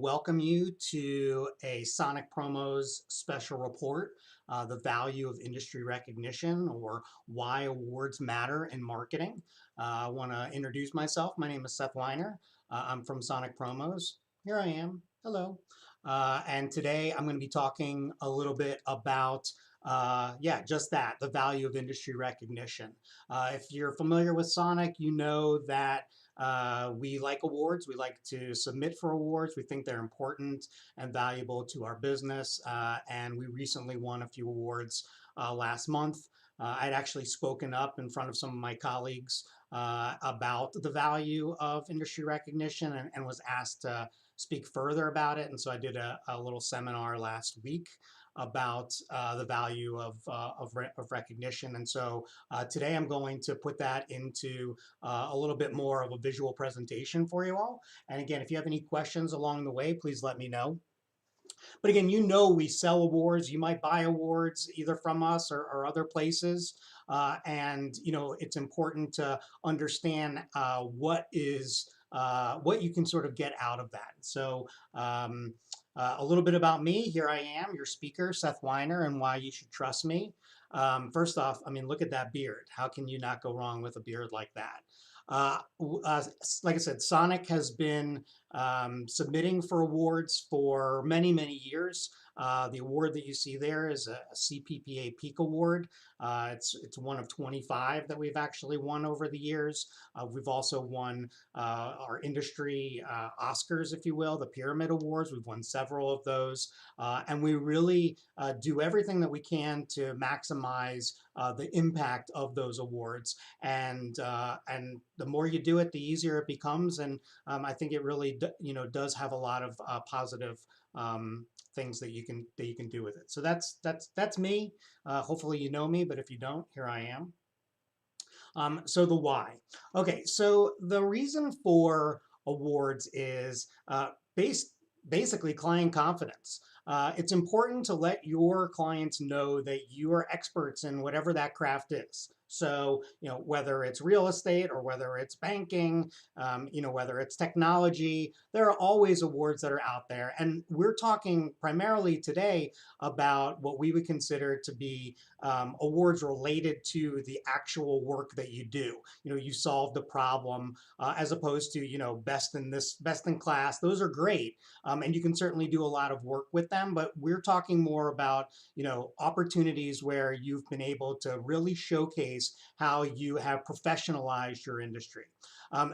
Welcome you to a Sonic Promos special report, the value of industry recognition or why awards matter in marketing. I want to introduce myself. My name is Seth Weiner. I'm from Sonic Promos. Here I am. Hello. And today I'm going to be talking a little bit about just that, the value of industry recognition. If you're familiar with Sonic, you know that we like awards. We like to submit for awards. We think they're important and valuable to our business. And we recently won a few awards last month. I'd actually spoken up in front of some of my colleagues about the value of industry recognition and was asked to speak further about it. And so I did a little seminar last week about the value of recognition. And so today I'm going to put that into a little bit more of a visual presentation for you all. And again, if you have any questions along the way, please let me know. But again, you know we sell awards. You might buy awards either from us or other places. And you know it's important to understand what you can sort of get out of that. So a little bit about me. Here I am, your speaker, Seth Weiner, and why you should trust me. First off, I mean, look at that beard. How can you not go wrong with a beard like that? Like I said, Sonic has been submitting for awards for many, many years. The award that you see there is a CPPA Peak Award. It's one of 25 that we've actually won over the years. We've also won our industry Oscars, if you will, the Pyramid Awards. We've won several of those. And we really do everything that we can to maximize the impact of those awards. And the more you do it, the easier it becomes. And I think it really does have a lot of positive things that you can do with it. So that's me. Hopefully you know me, but if you don't, here I am. So the why. Okay, so the reason for awards is basically client confidence. It's important to let your clients know that you are experts in whatever that craft is. So, whether it's real estate or whether it's banking, whether it's technology, there are always awards that are out there. And we're talking primarily today about what we would consider to be awards related to the actual work that you do. You solved the problem as opposed to, best in class. Those are great. And you can certainly do a lot of work with them, but we're talking more about, opportunities where you've been able to really showcase how you have professionalized your industry.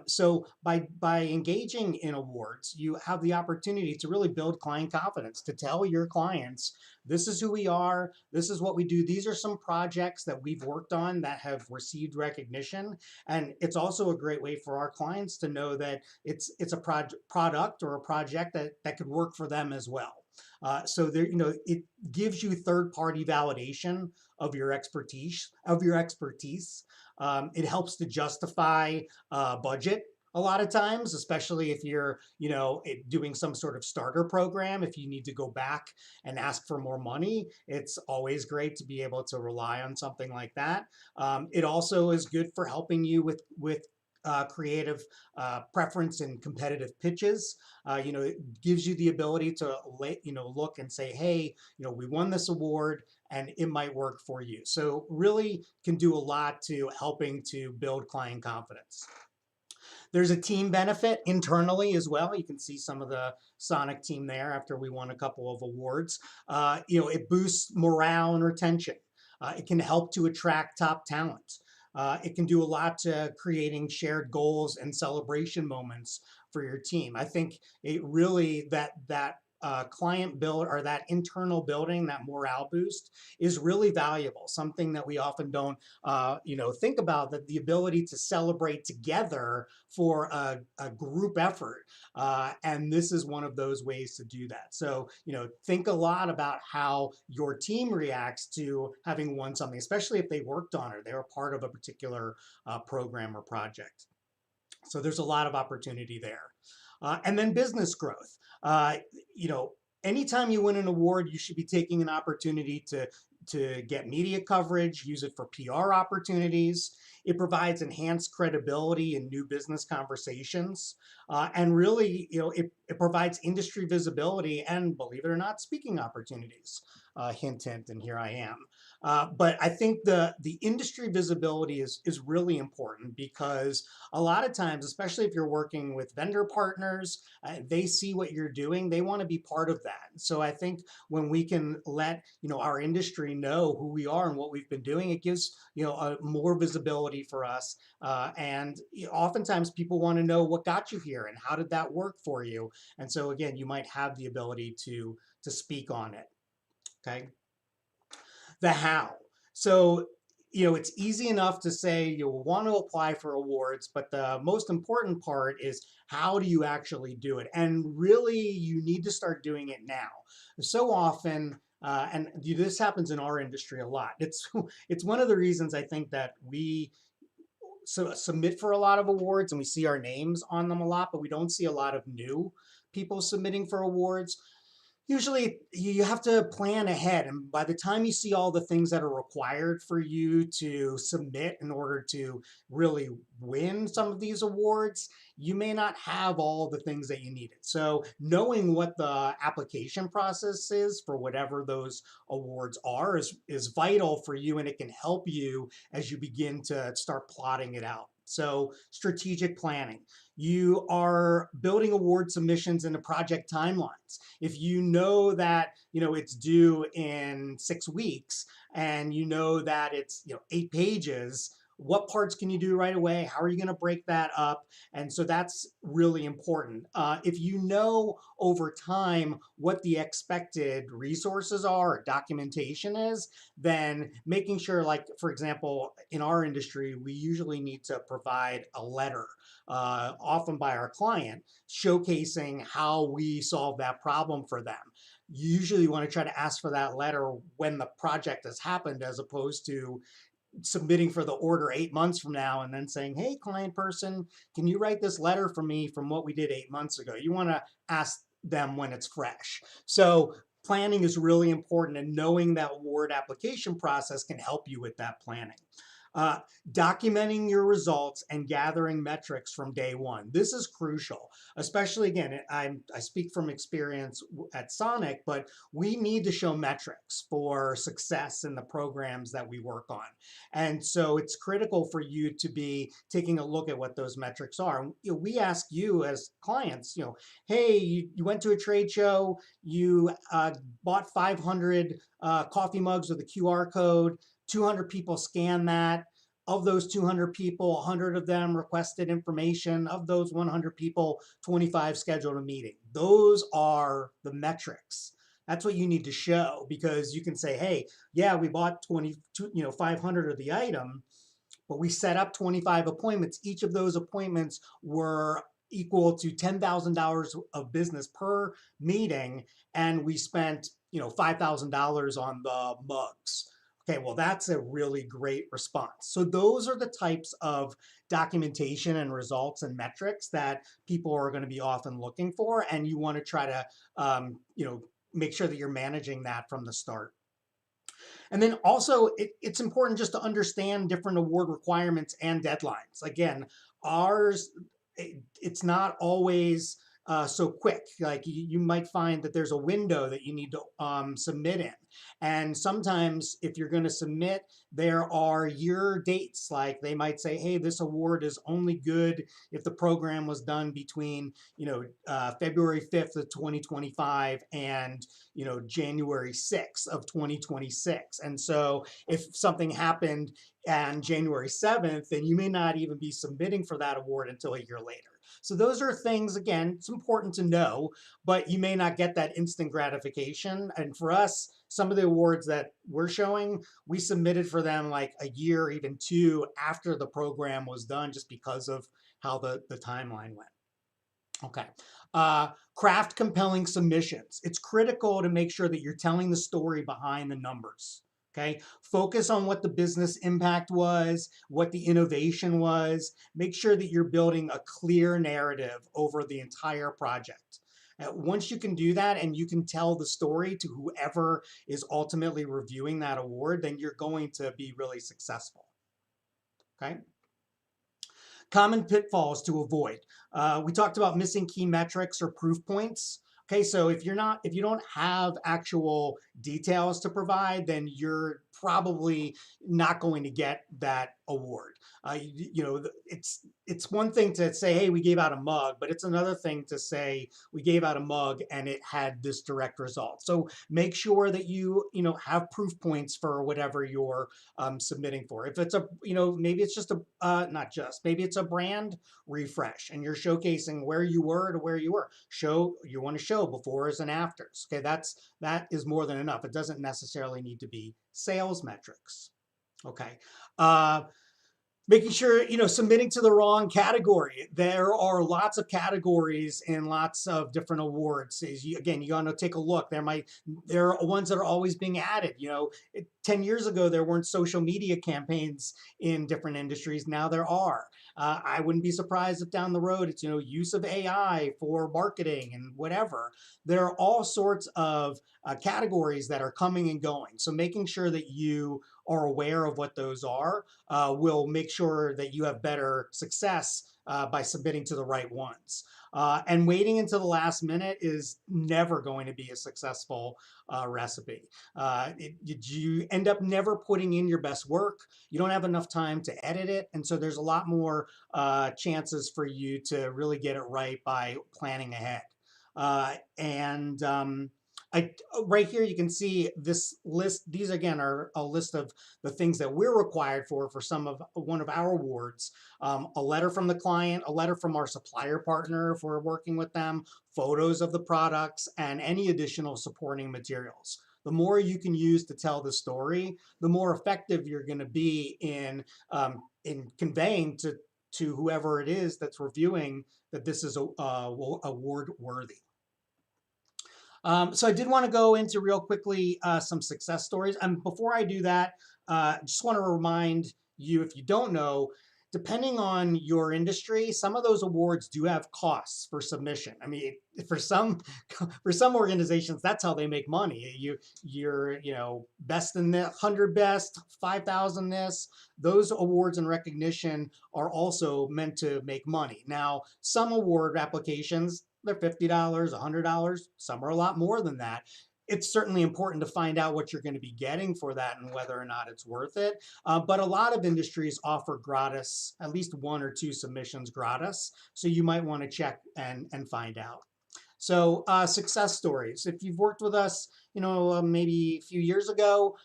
So by engaging in awards, you have the opportunity to really build client confidence, to tell your clients, this is who we are, this is what we do, these are some projects that we've worked on that have received recognition. And it's also a great way for our clients to know that it's a product or a project that could work for them as well. So there, it gives you third-party validation of your expertise. It helps to justify budget a lot of times, especially if you're, doing some sort of starter program. If you need to go back and ask for more money, it's always great to be able to rely on something like that. It also is good for helping you with creative preference and competitive pitches. It gives you the ability to look and say, hey, we won this award and it might work for you. So really can do a lot to helping to build client confidence. There's a team benefit internally as well. You can see some of the Sonic team there after we won a couple of awards. It boosts morale and retention. It can help to attract top talent. It can do a lot to creating shared goals and celebration moments for your team. I think it really that client build or that internal building, that morale boost is really valuable. Something that we often don't, think about, that the ability to celebrate together for a group effort. And this is one of those ways to do that. So, think a lot about how your team reacts to having won something, especially if they worked on it, they were part of a particular program or project. So there's a lot of opportunity there. And then business growth. Anytime you win an award, you should be taking an opportunity to get media coverage, use it for PR opportunities. it provides enhanced credibility in new business conversations. And really, it provides industry visibility and, believe it or not, speaking opportunities. Hint, hint, and here I am. But I think the industry visibility is really important because a lot of times, especially if you're working with vendor partners, they see what you're doing. They want to be part of that. So I think when we can let our industry know who we are and what we've been doing, it gives more visibility for us. And oftentimes people want to know what got you here and how did that work for you. And so again, you might have the ability to speak on it. Okay. The how. So, it's easy enough to say you'll want to apply for awards, but the most important part is how do you actually do it? And really, you need to start doing it now. So often, and this happens in our industry a lot. It's one of the reasons I think that we submit for a lot of awards and we see our names on them a lot, but we don't see a lot of new people submitting for awards. Usually you have to plan ahead, and by the time you see all the things that are required for you to submit in order to really win some of these awards, you may not have all the things that you needed. So knowing what the application process is for whatever those awards are is vital for you, and it can help you as you begin to start plotting it out. So strategic planning. You are building award submissions into project timelines. If you know that it's due in 6 weeks and you know that it's 8 pages, what parts can you do right away? How are you going to break that up? And so that's really important. If you know over time what the expected resources are or documentation is, then making sure, like for example, in our industry, we usually need to provide a letter, often by our client, showcasing how we solve that problem for them. You usually want to try to ask for that letter when the project has happened, as opposed to submitting for the order 8 months from now and then saying, hey, client person, can you write this letter for me from what we did 8 months ago? You want to ask them when it's fresh. So planning is really important, and knowing that award application process can help you with that planning. Uh, Documenting your results and gathering metrics from day one. This is crucial, especially again, I speak from experience at Sonic, but we need to show metrics for success in the programs that we work on. And so it's critical for you to be taking a look at what those metrics are. We ask you as clients, hey, you went to a trade show, you bought 500 coffee mugs with a QR code, 200 people scan that. Of those 200 people, 100 of them requested information. Of those 100 people, 25 scheduled a meeting. Those are the metrics. That's what you need to show, because you can say, hey, yeah, we bought 500 of the item, but we set up 25 appointments. Each of those appointments were equal to $10,000 of business per meeting, and we spent $5,000 on the mugs. Okay, well, that's a really great response. So those are the types of documentation and results and metrics that people are going to be often looking for, and you want to try to make sure that you're managing that from the start. And then also, it's important just to understand different award requirements and deadlines. Again, ours, it's not always so quick. Like you might find that there's a window that you need to submit in. And sometimes if you're going to submit, there are year dates. Like they might say, hey, this award is only good if the program was done between, February 5th of 2025 and, January 6th of 2026. And so if something happened on January 7th, then you may not even be submitting for that award until a year later. So those are things, again, it's important to know, but you may not get that instant gratification. And for us, some of the awards that we're showing, we submitted for them like a year, even two after the program was done, just because of how the timeline went. Okay. Craft compelling submissions. It's critical to make sure that you're telling the story behind the numbers. Okay. Focus on what the business impact was, what the innovation was. Make sure that you're building a clear narrative over the entire project. Once you can do that and you can tell the story to whoever is ultimately reviewing that award, then you're going to be really successful. Okay. Common pitfalls to avoid. We talked about missing key metrics or proof points. Okay, so if you don't have actual details to provide, then you're probably not going to get that award. You know, it's one thing to say, hey, we gave out a mug, but it's another thing to say we gave out a mug and it had this direct result. So make sure that you know have proof points for whatever you're submitting for. If it's a, you know, maybe it's just a not just, maybe it's a brand refresh and you're showcasing where you were to where you were. You want to show befores and afters. Okay, that is more than enough. It doesn't necessarily need to be sales metrics. Okay. Uh, Making sure, you know, submitting to the wrong category. There are lots of categories and lots of different awards. Again, you got to take a look. There are ones that are always being added. You know, 10 years ago there weren't social media campaigns in different industries. Now there are. I wouldn't be surprised if down the road it's, you know, use of AI for marketing and whatever. There are all sorts of categories that are coming and going. So making sure that you are aware of what those are will make sure that you have better success by submitting to the right ones. And waiting until the last minute is never going to be a successful recipe. You end up never putting in your best work. You don't have enough time to edit it. And so there's a lot more chances for you to really get it right by planning ahead. And right here, you can see this list. These again are a list of the things that we're required for one of our awards. A letter from the client, a letter from our supplier partner if we're working with them, photos of the products, and any additional supporting materials. The more you can use to tell the story, the more effective you're going to be in conveying to whoever it is that's reviewing that this is award worthy. So I did want to go into real quickly some success stories. And before I do that, I just want to remind you, if you don't know, depending on your industry, some of those awards do have costs for submission. I mean, for some organizations, that's how they make money. You're you know, best in the 100 best, 5,000 this. Those awards and recognition are also meant to make money. Now, some award applications, they're $50, $100. Some are a lot more than that. It's certainly important to find out what you're going to be getting for that and whether or not it's worth it. But a lot of industries offer gratis, at least 1 or 2 submissions gratis. So you might want to check and find out. So success stories. If you've worked with us, you know, maybe a few years ago,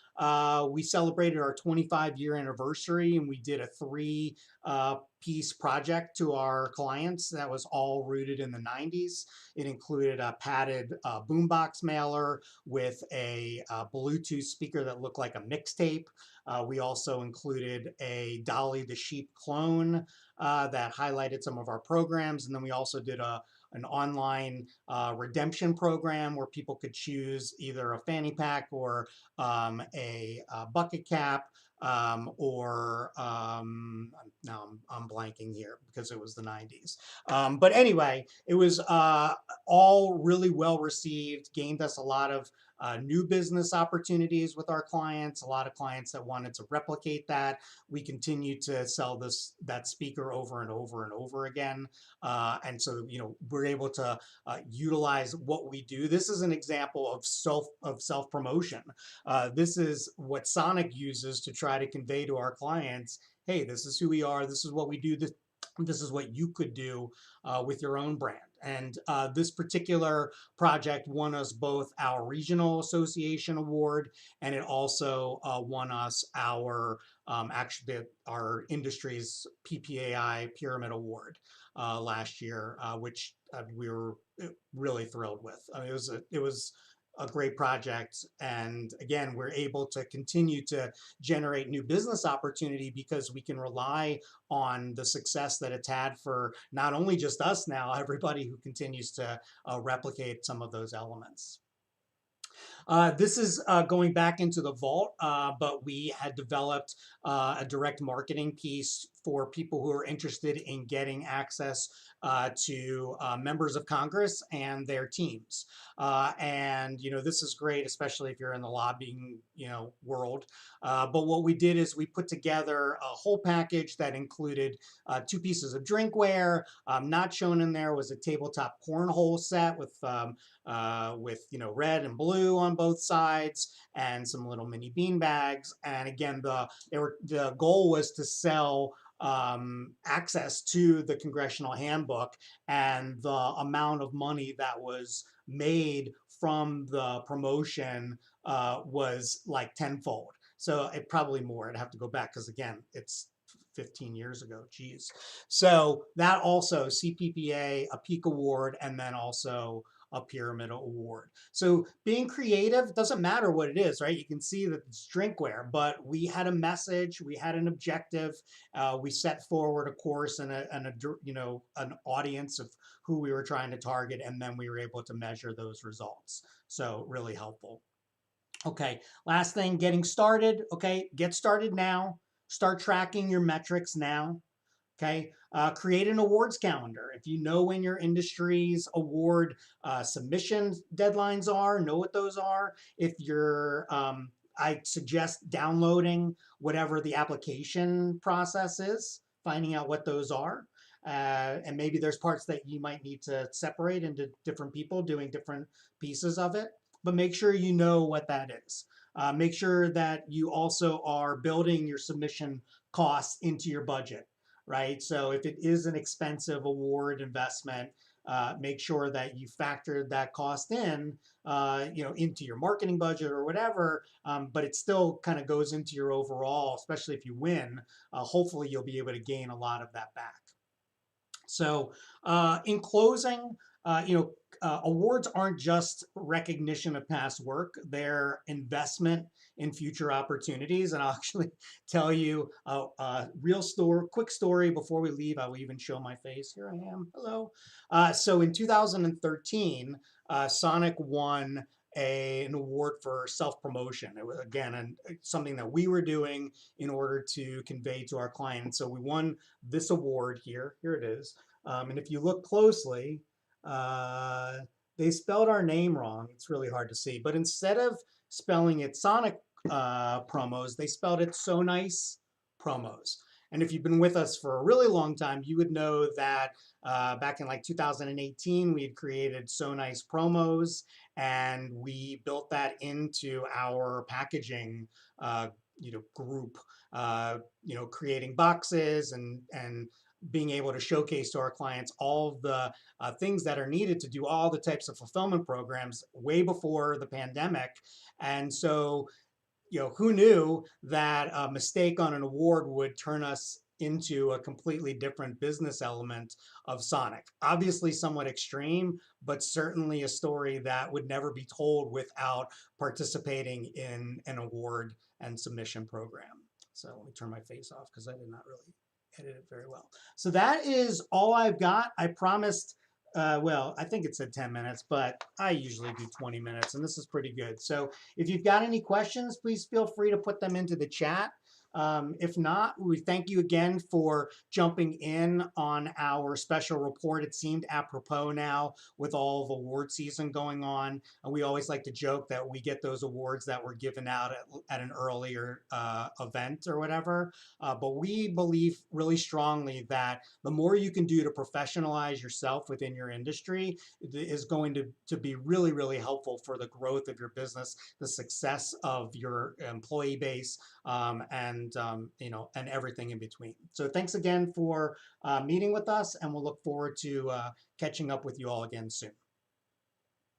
we celebrated our 25-year anniversary and we did a 3-piece project to our clients that was all rooted in the 90s. It included a padded boombox mailer with a Bluetooth speaker that looked like a mixtape. We also included a Dolly the Sheep clone that highlighted some of our programs. And then we also did an online redemption program where people could choose either a fanny pack or a bucket cap now I'm blanking here because it was the 90s. But anyway, it was all really well received, gained us a lot of new business opportunities with our clients, a lot of clients that wanted to replicate that. We continue to sell that speaker over and over and over again. And so, you know, we're able to utilize what we do. This is an example of self-promotion. This is what Sonic uses to try to convey to our clients, hey, this is who we are, this is what we do, this is what you could do with your own brand. And this particular project won us both our Regional Association Award, and it also won us our our industry's PPAI Pyramid Award last year, which we were really thrilled with. I mean, it was a great project. And again, we're able to continue to generate new business opportunity because we can rely on the success that it's had for not only just us now, everybody who continues to replicate some of those elements. This is going back into the vault, but we had developed a direct marketing piece for people who are interested in getting access to members of Congress and their teams. And this is great, especially if you're in the lobbying world. But what we did is we put together a whole package that included 2 pieces of drinkware. Not shown in there was a tabletop cornhole set with red and blue on both sides, and some little mini bean bags. And again, the goal was to sell access to the congressional handbook, and the amount of money that was made from the promotion was like tenfold. So it probably more. I'd have to go back because again, it's 15 years ago. Geez. So that also CPPA, a Peak Award, and then also a Pyramid Award. So being creative doesn't matter what it is, right? You can see that it's drinkware, but we had a message, we had an objective, we set forward a course and an audience of who we were trying to target, and then we were able to measure those results. So really helpful. Okay, last thing, getting started. Okay, get started now. Start tracking your metrics now. Okay, create an awards calendar. If you know when your industry's award submission deadlines are, know what those are. If you're, I suggest downloading whatever the application process is, finding out what those are. And maybe there's parts that you might need to separate into different people doing different pieces of it, but make sure you know what that is. Make sure that you also are building your submission costs into your budget, right? So if it is an expensive award investment, make sure that you factor that cost in, into your marketing budget or whatever. But it still kind of goes into your overall, especially if you win. Hopefully, you'll be able to gain a lot of that back. So, in closing, awards aren't just recognition of past work, they're investment in future opportunities. And I'll actually tell you a real story, quick story before we leave. I will even show my face. Here I am. Hello. So in 2013, Sonic won an award for self-promotion. It was, again, something that we were doing in order to convey to our clients. So we won this award here. Here it is. And if you look closely, they spelled our name wrong. It's really hard to see. But instead of spelling it Sonic Promos, they spelled it So Nice Promos. And if you've been with us for a really long time, you would know that back in like 2018, we had created So Nice Promos, and we built that into our packaging group, creating boxes and being able to showcase to our clients all of the things that are needed to do all the types of fulfillment programs way before the pandemic. And so, who knew that a mistake on an award would turn us into a completely different business element of Sonic? Obviously somewhat extreme, but certainly a story that would never be told without participating in an award and submission program. So let me turn my face off because I did not really edit it very well. So that is all I've got. I promised, well, I think it said 10 minutes, but I usually do 20 minutes, and this is pretty good. So if you've got any questions, please feel free to put them into the chat. If not, we thank you again for jumping in on our special report. It seemed apropos now with all of award season going on. And we always like to joke that we get those awards that were given out at an earlier event or whatever. But we believe really strongly that the more you can do to professionalize yourself within your industry is going to be really, really helpful for the growth of your business, the success of your employee base, and everything in between. So thanks again for meeting with us, and we'll look forward to catching up with you all again soon.